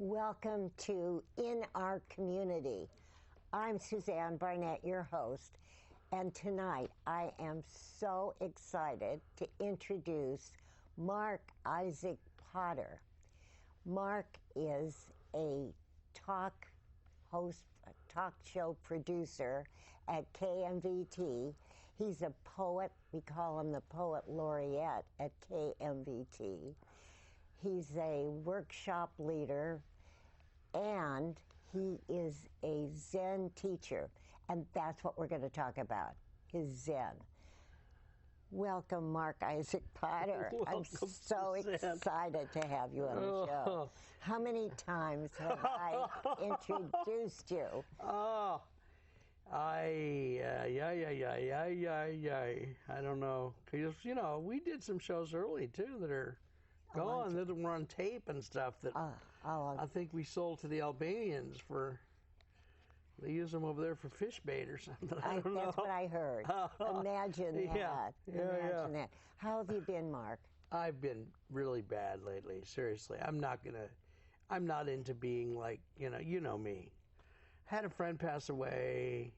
Welcome to In Our Community. I'm Suzanne Barnett, your host, and tonight I am so excited to introduce Mark Isaac Potter. Mark is a talk host, a talk show producer at KMVT. He's a poet. We call him the Poet Laureate at KMVT. He's a workshop leader, and he is a Zen teacher, and that's what we're going to talk about, his Zen. Welcome, Mark Isaac Potter. I'm so excited to have you on the show. How many times have I introduced you? I don't know. Because, you know, we did some shows early, too, that are gone, that were on tape and stuff that I think we sold to the Albanians for, they use them over there for fish bait or something. I don't know. That's what I heard. Imagine that. Imagine that. How have you been, Mark? I've been really bad lately, seriously. I'm not into being like, you know me. Had a friend pass away.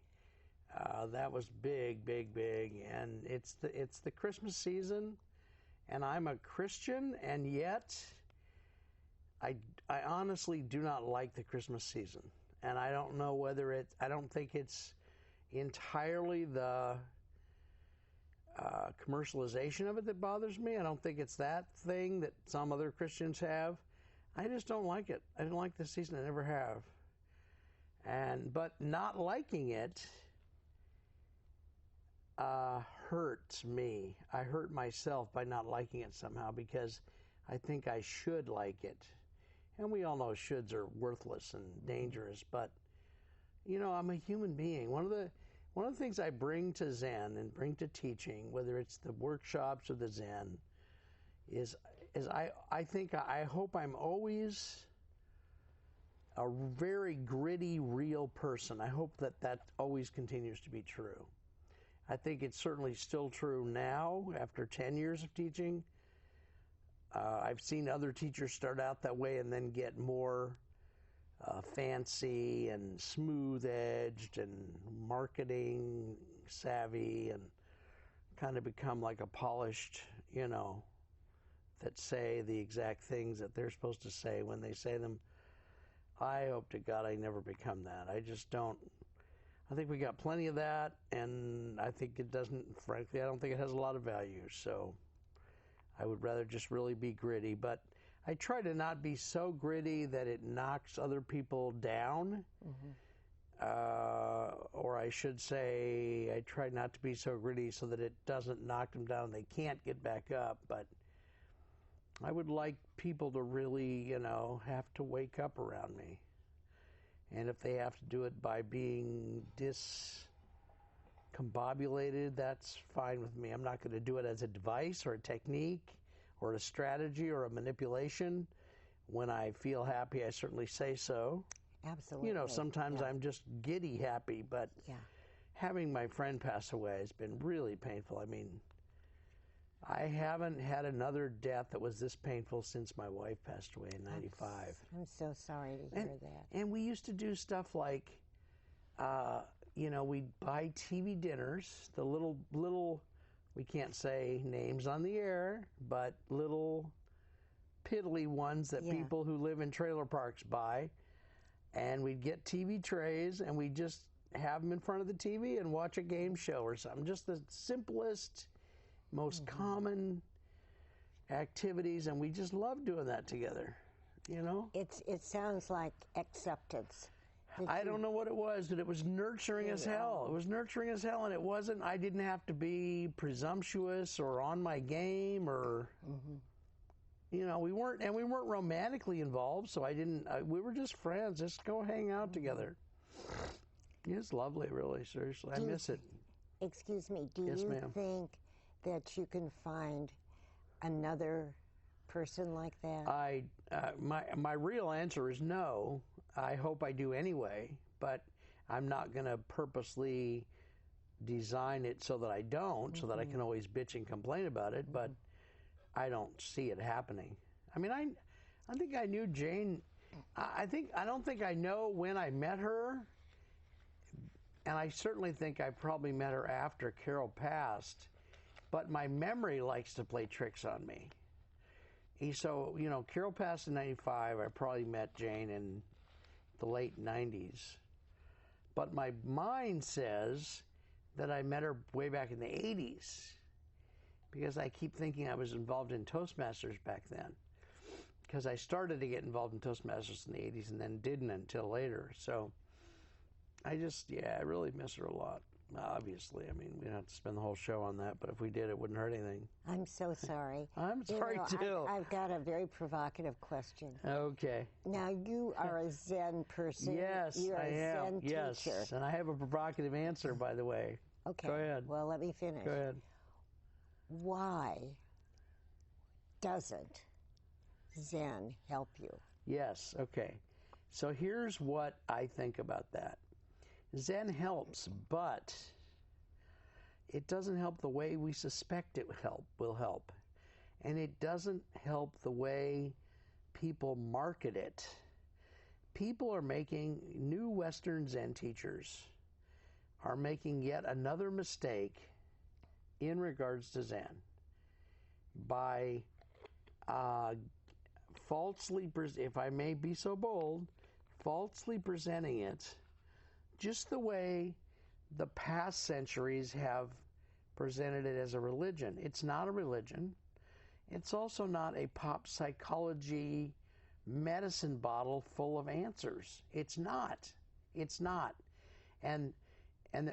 That was big, and it's the Christmas season, and I'm a Christian, and yet I honestly do not like the Christmas season, and I don't know whether I don't think it's entirely the commercialization of it that bothers me. I don't think it's that thing that some other Christians have. I just don't like it. I didn't like this season. I never have. But not liking it hurts me. I hurt myself by not liking it somehow because I think I should like it. And we all know shoulds are worthless and dangerous, but you know, I'm a human being. One of the things I bring to Zen and bring to teaching, whether it's the workshops or the Zen, is I hope I'm always a very gritty, real person. I hope that always continues to be true. I think it's certainly still true now, after 10 years of teaching. I've seen other teachers start out that way and then get more fancy and smooth-edged and marketing savvy and kind of become like a polished, you know, that say the exact things that they're supposed to say when they say them. I hope to God I never become that. I just don't. I think we got plenty of that, and I think it doesn't, frankly, I don't think it has a lot of value. So I would rather just really be gritty. But I try to not be so gritty that it knocks other people down. Mm-hmm. Or I should say, I try not to be so gritty so that it doesn't knock them down and they can't get back up. But I would like people to really, you know, have to wake up around me. And if they have to do it by being discombobulated, that's fine with me. I'm not going to do it as a device or a technique or a strategy or a manipulation. When I feel happy, I certainly say so. Absolutely. You know, sometimes I'm just giddy happy, but having my friend pass away has been really painful. I mean, I haven't had another death that was this painful since my wife passed away in '95. I'm so sorry to hear that. And we used to do stuff like, you know, we'd buy TV dinners, the little, we can't say names on the air, but little piddly ones that people who live in trailer parks buy. And we'd get TV trays and we'd just have them in front of the TV and watch a game show or something. Just the simplest, most common activities, and we just love doing that together, you know? It sounds like acceptance. I don't know what it was, but it was nurturing as hell. It was nurturing as hell, and it wasn't, I didn't have to be presumptuous or on my game or, you know, we weren't romantically involved, so we were just friends, just go hang out together. It's lovely, really, seriously. I miss it. Excuse me, do you think that you can find another person like that? My real answer is no. I hope I do anyway, but I'm not going to purposely design it so that I don't, so that I can always bitch and complain about it, but I don't see it happening. I mean, I think I knew Jane I don't think I know when I met her, and I certainly think I probably met her after Carol passed, but my memory likes to play tricks on me. So, you know, Carol passed in 95. I probably met Jane in the late 90s. But my mind says that I met her way back in the 80s, because I keep thinking I was involved in Toastmasters back then. Because I started to get involved in Toastmasters in the 80s and then didn't until later. So I really miss her a lot. Obviously, I mean, we don't have to spend the whole show on that, but if we did, it wouldn't hurt anything. I'm so sorry. I'm sorry, too. I've got a very provocative question. Okay. Now, you are a Zen person. Yes, You're I am. Zen Yes, teacher. and I have a provocative answer, by the way. Okay. Go ahead. Well, let me finish. Go ahead. Why doesn't Zen help you? Yes, okay. So here's what I think about that. Zen helps, but it doesn't help the way we suspect it will help. And it doesn't help the way people market it. People are making, new Western Zen teachers are making yet another mistake in regards to Zen by falsely, if I may be so bold, falsely presenting it just the way the past centuries have presented it as a religion. It's not a religion. It's also not a pop psychology medicine bottle full of answers. It's not. It's not. And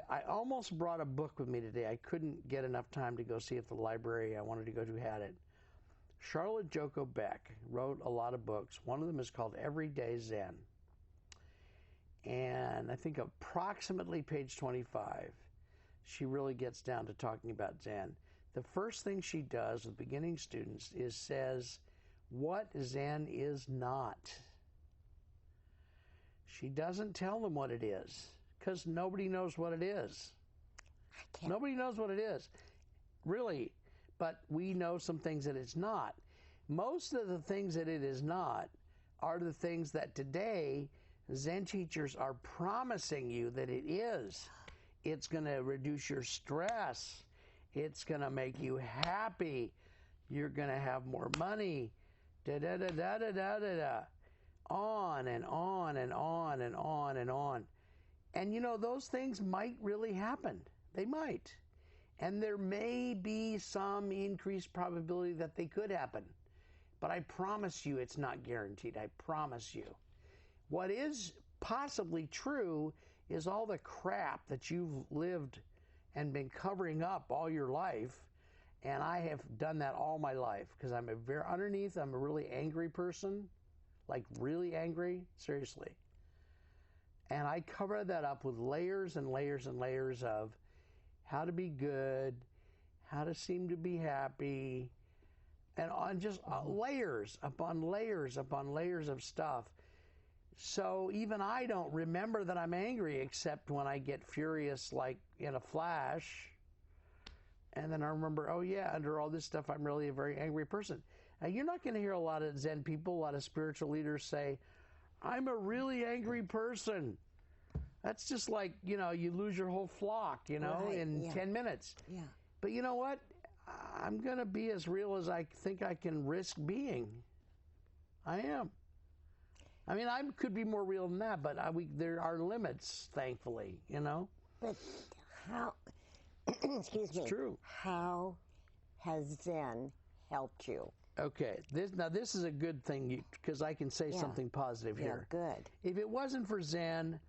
I almost brought a book with me today. I couldn't get enough time to go see if the library I wanted to go to had it. Charlotte Joko Beck wrote a lot of books. One of them is called Everyday Zen. And I think approximately page 25, she really gets down to talking about Zen. The first thing she does with beginning students is says what Zen is not. She doesn't tell them what it is, because nobody knows what it is. Nobody knows what it is, really, but we know some things that it's not. Most of the things that it is not are the things that today Zen teachers are promising you that it is. It's going to reduce your stress. It's going to make you happy. You're going to have more money. Da-da-da-da-da-da-da-da. On and on and on and on and on. And you know, those things might really happen. They might. And there may be some increased probability that they could happen. But I promise you it's not guaranteed. I promise you. What is possibly true is all the crap that you've lived and been covering up all your life, and I have done that all my life, because I'm a really angry person, like really angry, seriously. And I cover that up with layers and layers and layers of how to be good, how to seem to be happy, and on just layers upon layers upon layers of stuff. So even I don't remember that I'm angry, except when I get furious, like in a flash. And then I remember, oh yeah, under all this stuff, I'm really a very angry person. Now, you're not going to hear a lot of Zen people, a lot of spiritual leaders say, I'm a really angry person. That's just like, you know, you lose your whole flock, you know, in 10 minutes. Yeah. But you know what? I'm going to be as real as I think I can risk being. I am. I mean, I could be more real than that, but there are limits, thankfully, you know? But how, excuse me. It's true. How has Zen helped you? Okay, this is a good thing, because I can say something positive here. Yeah, good. If it wasn't for Zen,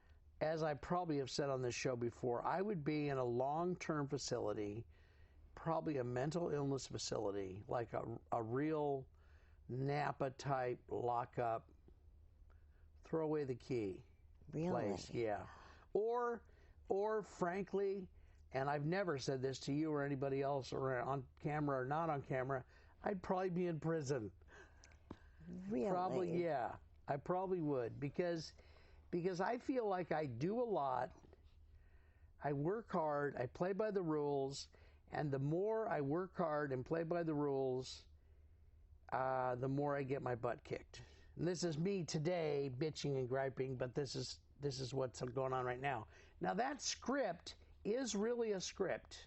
as I probably have said on this show before, I would be in a long-term facility, probably a mental illness facility, like a real Napa-type lockup, throw away the key place. Yeah. Or frankly, and I've never said this to you or anybody else, or on camera or not on camera, I'd probably be in prison. Really? Probably, yeah. I probably would, because I feel like I do a lot, I work hard, I play by the rules, and the more I work hard and play by the rules, the more I get my butt kicked. And this is me today bitching and griping, but this is what's going on right now. Now that script is really a script.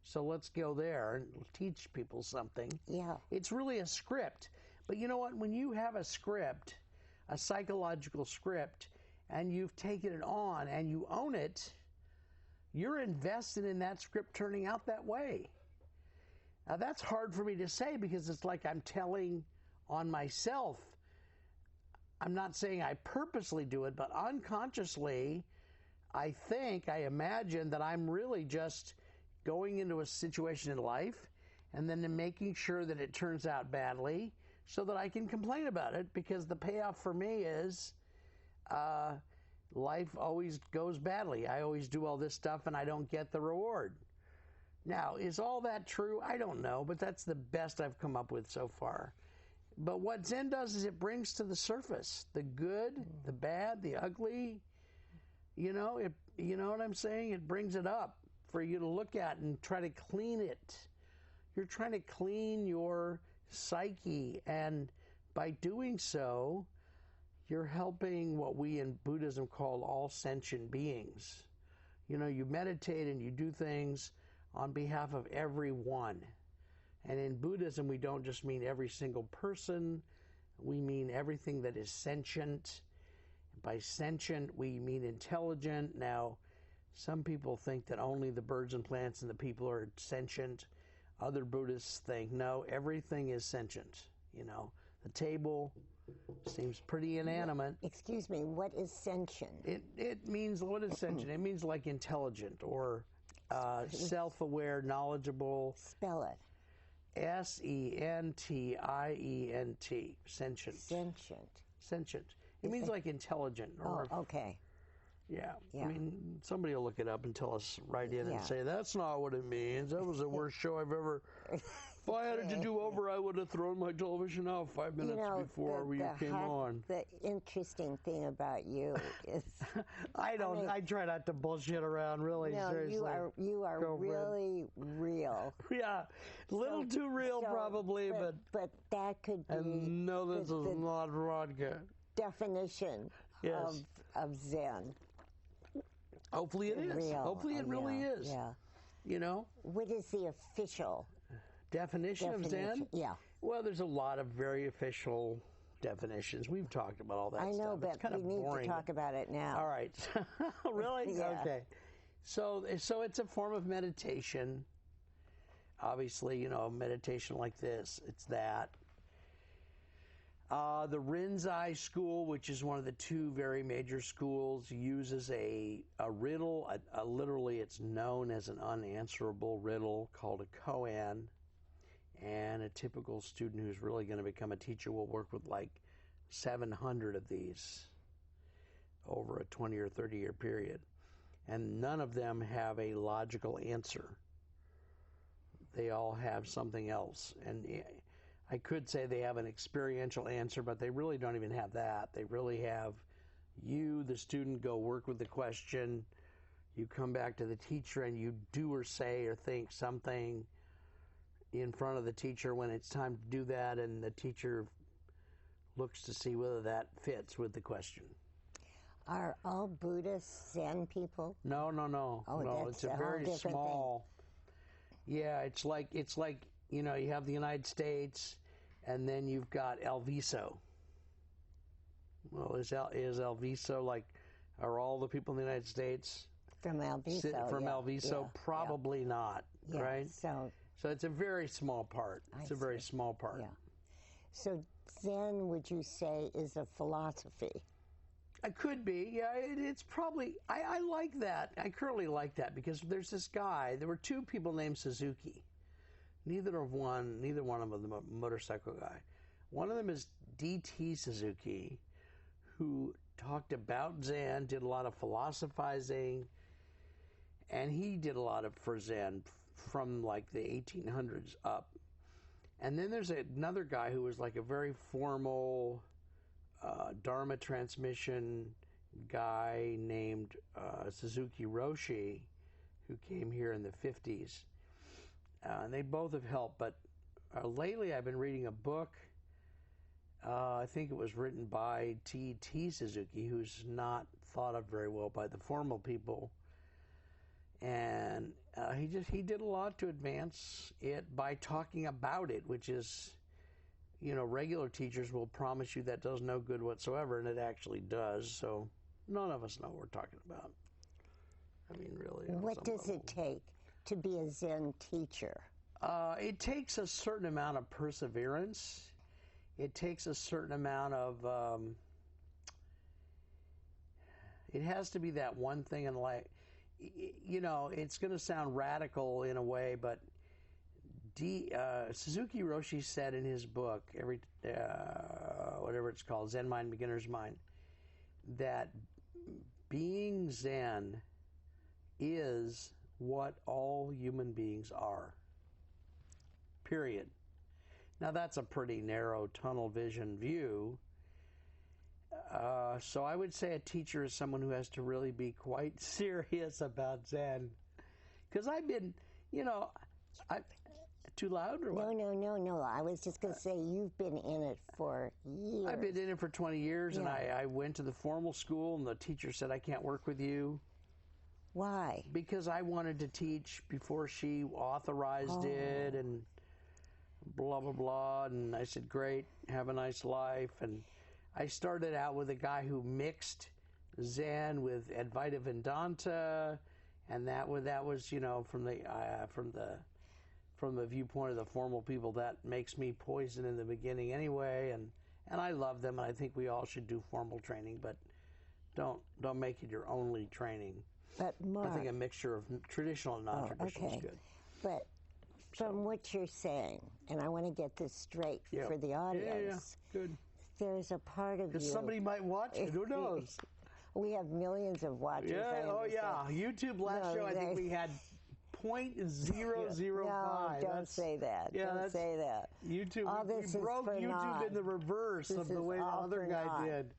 So let's go there and teach people something. Yeah. It's really a script. But you know what? When you have a script, a psychological script, and you've taken it on and you own it, you're invested in that script turning out that way. Now that's hard for me to say because it's like I'm telling on myself. I'm not saying I purposely do it, but unconsciously, I imagine that I'm really just going into a situation in life and then making sure that it turns out badly so that I can complain about it, because the payoff for me is life always goes badly. I always do all this stuff and I don't get the reward. Now, is all that true? I don't know, but that's the best I've come up with so far. But what Zen does is it brings to the surface the good, the bad, the ugly. You know what I'm saying? It brings it up for you to look at and try to clean it. You're trying to clean your psyche, and by doing so, you're helping what we in Buddhism call all sentient beings. You know, you meditate and you do things on behalf of everyone. And in Buddhism, we don't just mean every single person, we mean everything that is sentient. By sentient, we mean intelligent. Now, some people think that only the birds and plants and the people are sentient. Other Buddhists think, no, everything is sentient. You know, the table seems pretty inanimate. Excuse me, what is sentient? It means, what is sentient? It means like intelligent or self-aware, knowledgeable. Spell it. Sentient. Sentient. Sentient. Sentient. It means like intelligent. Or, okay. Yeah. I mean, somebody will look it up and tell us right in and say, that's not what it means. That was the worst show I've ever... If I had it to do over, I would have thrown my television out 5 minutes before we came on. The interesting thing about you is... I try not to bullshit around, really, no, seriously. You are really real. Yeah, a little too real probably, but that could be... And no, this is not vodka. Definition of Zen. Hopefully it is. Real. Hopefully it really is. Yeah. You know? What is the official definition of Zen? Yeah. Well, there's a lot of very official definitions. We've talked about all that stuff. I know, but it's kind we of need boring. to talk about it now. All right. Really? Yeah. Okay. So it's a form of meditation. Obviously, you know, meditation like this, it's that. The Rinzai school, which is one of the two very major schools, uses a riddle. Literally, it's known as an unanswerable riddle called a koan. And a typical student who's really going to become a teacher will work with like 700 of these over a 20 or 30-year period. And none of them have a logical answer. They all have something else. And I could say they have an experiential answer, but they really don't even have that. They really have you, the student, go work with the question. You come back to the teacher and you do or say or think something in front of the teacher when it's time to do that, and the teacher looks to see whether that fits with the question. Are all Buddhists Zen people? No. Oh, no, that's it's a very small thing. Yeah, it's like you know, you have the United States, and then you've got El Viso. Well, is El Viso like, are all the people in the United States from El Viso? El Viso? Probably not, right? So it's a very small part. It's a very small part. Yeah. So Zen, would you say, is a philosophy? It could be. Yeah, it's probably, I like that. I currently like that because there's this guy, there were two people named Suzuki. Neither one of them a motorcycle guy. One of them is D.T. Suzuki, who talked about Zen, did a lot of philosophizing, and he did a lot for Zen from like the 1800s up. And then there's another guy who was like a very formal Dharma transmission guy named Suzuki Roshi, who came here in the 50s. And they both have helped, but lately I've been reading a book I think it was written by T.T. Suzuki, who's not thought of very well by the formal people. And he did a lot to advance it by talking about it, which is, regular teachers will promise you that does no good whatsoever, and it actually does. So none of us know what we're talking about. I mean, really. What does it take to be a Zen teacher? It takes a certain amount of perseverance. It takes a certain amount of, it has to be that one thing in life. It's going to sound radical in a way, but Suzuki Roshi said in his book, whatever it's called, Zen Mind, Beginner's Mind, that being Zen is what all human beings are. Period. Now that's a pretty narrow tunnel vision view. So I would say a teacher is someone who has to really be quite serious about Zen. Because I've been, too loud or what? No. I was just going to say you've been in it for years. I've been in it for 20 years, and I went to the formal school, and the teacher said, I can't work with you. Why? Because I wanted to teach before she authorized it, and blah, blah, blah. And I said, great, have a nice life. And I started out with a guy who mixed Zen with Advaita Vedanta, and that was from the viewpoint of the formal people, that makes me poison in the beginning anyway. And I love them, and I think we all should do formal training, but don't make it your only training. But Mark, I think a mixture of traditional and non-traditional is good. But from what you're saying, and I want to get this straight for the audience. Yeah, good. There's a part of you. Because somebody might watch it. Who knows? We have millions of watchers. Yeah. YouTube last show, I think we had 0.005. No, don't say that. Don't say that. YouTube. All this we broke is for YouTube naught. in the reverse of the way the other guy did.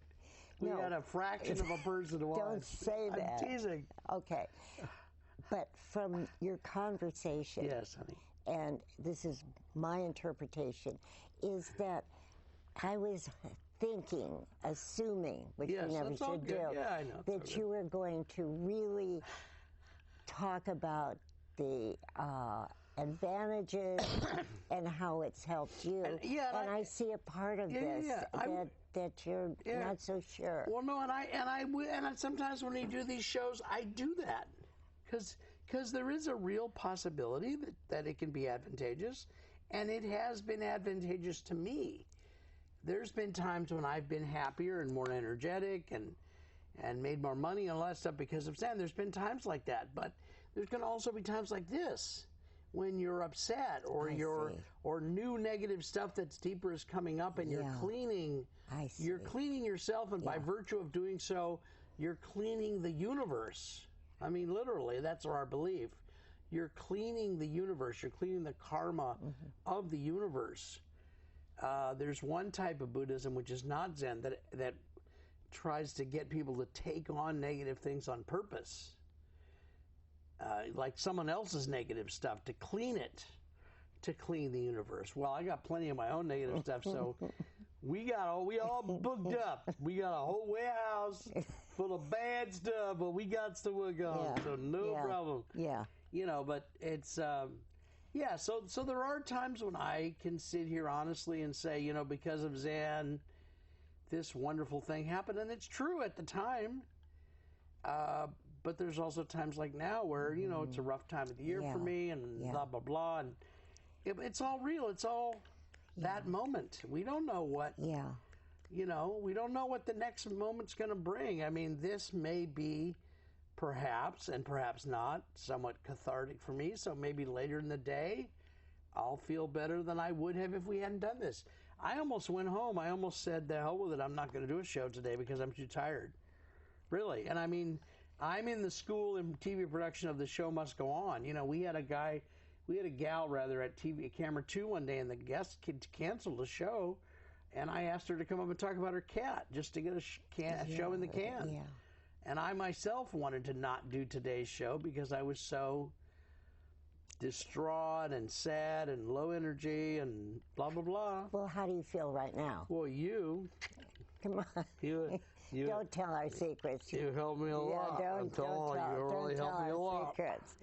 We had a fraction of a person to watch. Don't say that. I'm teasing. Okay. But from your conversation. Yes, honey. And this is my interpretation, is that I was thinking, assuming, which you never should do, I know, that you were going to really talk about the advantages and how it's helped you. And I see a part of this that you're not so sure. Well, no, and sometimes when you do these shows, I do that because there is a real possibility that it can be advantageous, and it has been advantageous to me. There's been times when I've been happier and more energetic and made more money and all that stuff because of Zen. There's been times like that, but there's going to also be times like this when you're upset or or new negative stuff that's deeper is coming up, and you're cleaning. You're cleaning yourself, and by virtue of doing so, you're cleaning the universe. I mean, literally, that's our belief. You're cleaning the universe. You're cleaning the karma of the universe. There's one type of Buddhism which is not Zen that tries to get people to take on negative things on purpose, like someone else's negative stuff, to clean it, to clean the universe. Well, I got plenty of my own negative stuff, so we all booked up. We got a whole warehouse full of bad stuff, but we got to work on, so no problem. Yeah. But it's so there are times when I can sit here honestly and say, because of Zen, this wonderful thing happened, and it's true at the time. But there's also times like now where, it's a rough time of the year for me, and blah, blah, blah. And it's all real. It's all that moment. We don't know what, we don't know what the next moment's going to bring. I mean, this may be perhaps, and perhaps not, somewhat cathartic for me. So maybe later in the day, I'll feel better than I would have if we hadn't done this. I almost went home. I almost said, the hell with it. I'm not going to do a show today because I'm too tired. Really. And I mean, I'm in the school and TV production of The Show Must Go On. We had a gal at TV Camera 2 one day, and the guest canceled the show, and I asked her to come up and talk about her cat just to get a show in the can. Yeah. And I myself wanted to not do today's show because I was so distraught and sad and low energy and blah, blah, blah. Well, how do you feel right now? Well, you Come on. you Don't tell our secrets. you helped me a lot. Don't tell our secrets.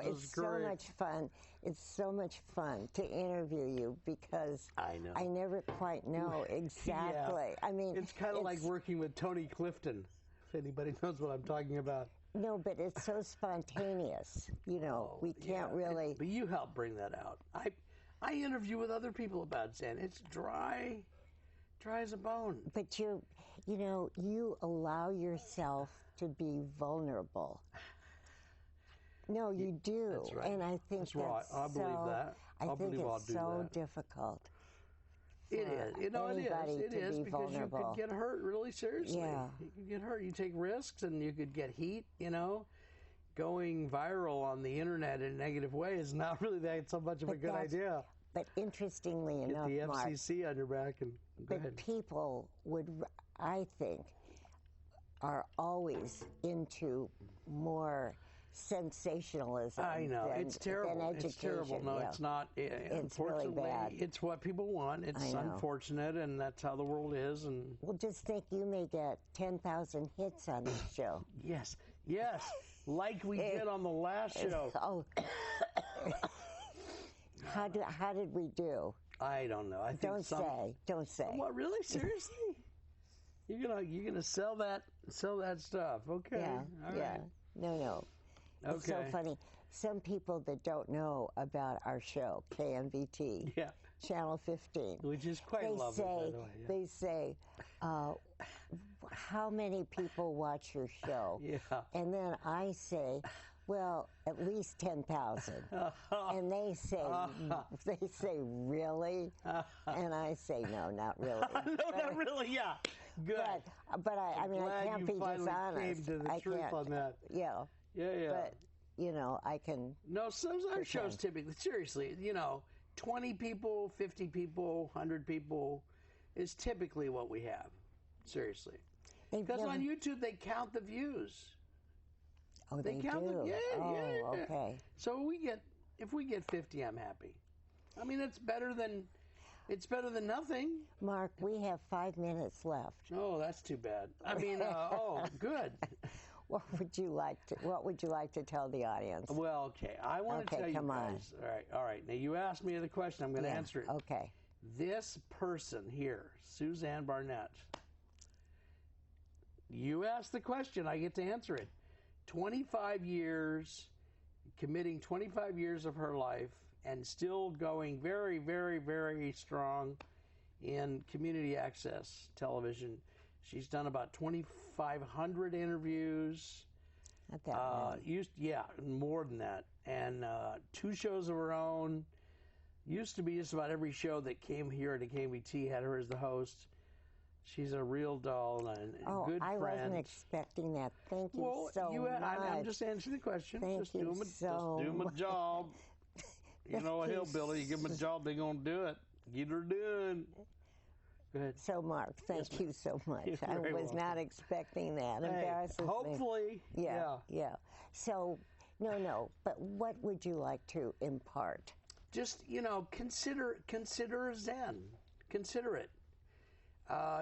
It's so much fun. It's so much fun to interview you because I know. I never quite know exactly. Yeah. I mean, it's kind of like working with Tony Clifton, if anybody knows what I'm talking about. No, but it's so spontaneous. We can't really. But you help bring that out. I interview with other people about Zen. It's dry as a bone. But you allow yourself to be vulnerable. No, you do. That's right. And I think that's right. I believe that. I think it's so difficult. It is. It is because you could get hurt really seriously. Yeah. You could get hurt. You take risks and you could get heat, Going viral on the internet in a negative way is not really that so much of a good idea. But interestingly enough, get the Mark, FCC on your back and go ahead. People I think, are always into more sensationalism. I know. Than, it's terrible. Than education. It's terrible. No, it's not. It's really bad. It's what people want. It's unfortunate, and that's how the world is. And well, just think you may get 10,000 hits on this show. Yes. Like we did on the last show. Oh. How did we do? I don't know. I think Don't say. What, really? Seriously? You're gonna sell that stuff? Okay. Yeah. All yeah. right. No. It's so funny. Some people that don't know about our show, KMVT, Channel 15, which is quite lovely, by the way. Yeah. They say, how many people watch your show? Yeah. And then I say, well, at least 10,000. And they say, really? And I say, no, not really. Not really, yeah. Good. But I mean, I can't be dishonest. Came to the truth on that. Yeah. Yeah. But, I can. No, some of our shows typically, seriously, 20 people, 50 people, 100 people is typically what we have. Seriously. Because on YouTube, they count the views. Oh, they count do? Yeah. Okay. So if we get 50, I'm happy. I mean, it's better than nothing. Mark, we have 5 minutes left. Oh, that's too bad. I mean, good. What would you like to tell the audience? Well, okay. I want to tell you guys. All right. Now, you asked me the question. I'm going to answer it. Okay. This person here, Suzanne Barnett, you asked the question. I get to answer it. 25 years, committing 25 years of her life and still going very, very, very strong in community access television. She's done about 2,500 interviews. Not that many. More than that. And 2 shows of her own. Used to be just about every show that came here to KMVT had her as the host. She's a real doll and a good friend. I wasn't expecting that. Thank you so much. I'm just answering the question. Just do my job. A hillbilly, you give them a job, they're going to do it. Get her done. Go ahead. So, Mark, thank you so much. I was not expecting that. Embarrasses me. Hopefully. Yeah. So, no, but what would you like to impart? Just, consider Zen. Consider it.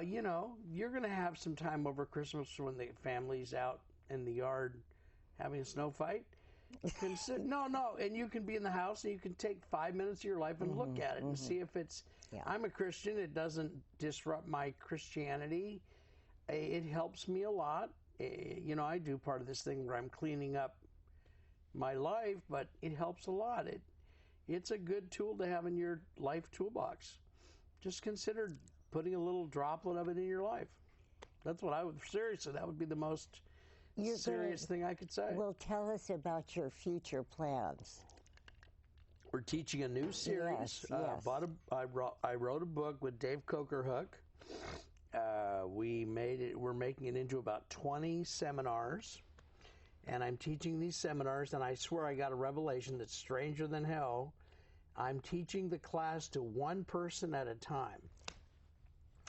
You're going to have some time over Christmas when the family's out in the yard having a snow fight. No, and you can be in the house and you can take 5 minutes of your life and look at it and see if it's. Yeah. I'm a Christian. It doesn't disrupt my Christianity. It helps me a lot. I do part of this thing where I'm cleaning up my life, but it helps a lot. It's a good tool to have in your life toolbox. Just consider putting a little droplet of it in your life. That's what that would be the most serious thing I could say. Well, tell us about your future plans. We're teaching a new series. Yes. I wrote a book with Dave Cokerhook. We're making it into about 20 seminars. And I'm teaching these seminars, and I swear I got a revelation that's stranger than hell. I'm teaching the class to one person at a time.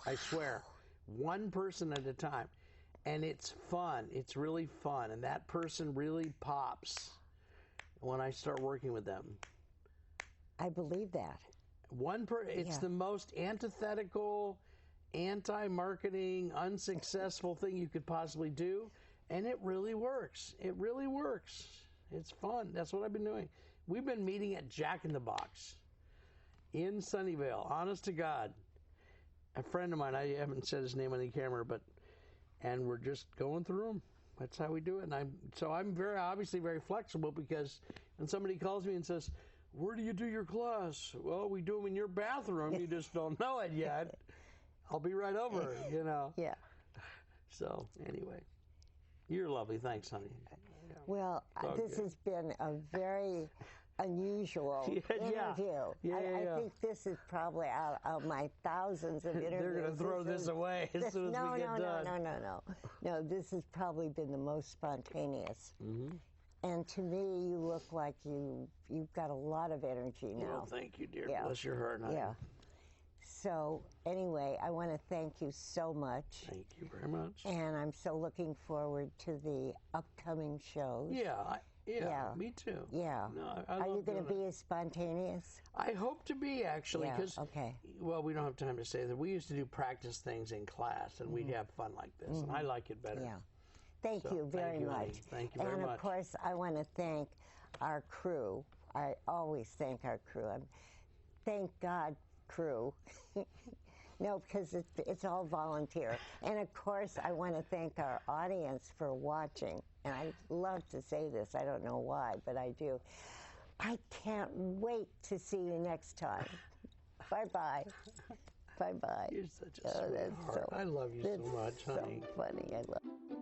I swear, one person at a time. And it's fun. It's really fun. And that person really pops when I start working with them. I believe that. It's the most antithetical, anti-marketing, unsuccessful thing you could possibly do, and it really works. It really works. It's fun. That's what I've been doing. We've been meeting at Jack in the Box in Sunnyvale, honest to God. A friend of mine, I haven't said his name on the camera, and we're just going through them. That's how we do it. And I'm very obviously very flexible, because when somebody calls me and says, "Where do you do your class?" "Well, we do them in your bathroom. You just don't know it yet." I'll be right over, you know. Yeah. So anyway, you're lovely. Thanks, honey. Well, this has been a very unusual interview. I think this is probably out of my thousands of interviews. They're going to throw this away as soon as we get done. No, this has probably been the most spontaneous. Mm-hmm. And to me, you look like you've got a lot of energy now. Well, thank you, dear. Yeah. Bless your heart, honey. Yeah. So anyway, I want to thank you so much. Thank you very much. And I'm so looking forward to the upcoming shows. Yeah, me too. Yeah. No, Are you going to be as spontaneous? I hope to be, actually, because, okay. Well, we don't have time to say that. We used to do practice things in class, and we'd have fun like this, and I like it better. Yeah. Thank you very much. Honey. Thank you very much. And, of course, I want to thank our crew. I always thank our crew. Thank God, crew. No, because it's all volunteer. And, of course, I want to thank our audience for watching. And I love to say this. I don't know why, but I do. I can't wait to see you next time. Bye-bye. Bye-bye. You're such a sweetheart. I love you so much, honey. So funny. I love you.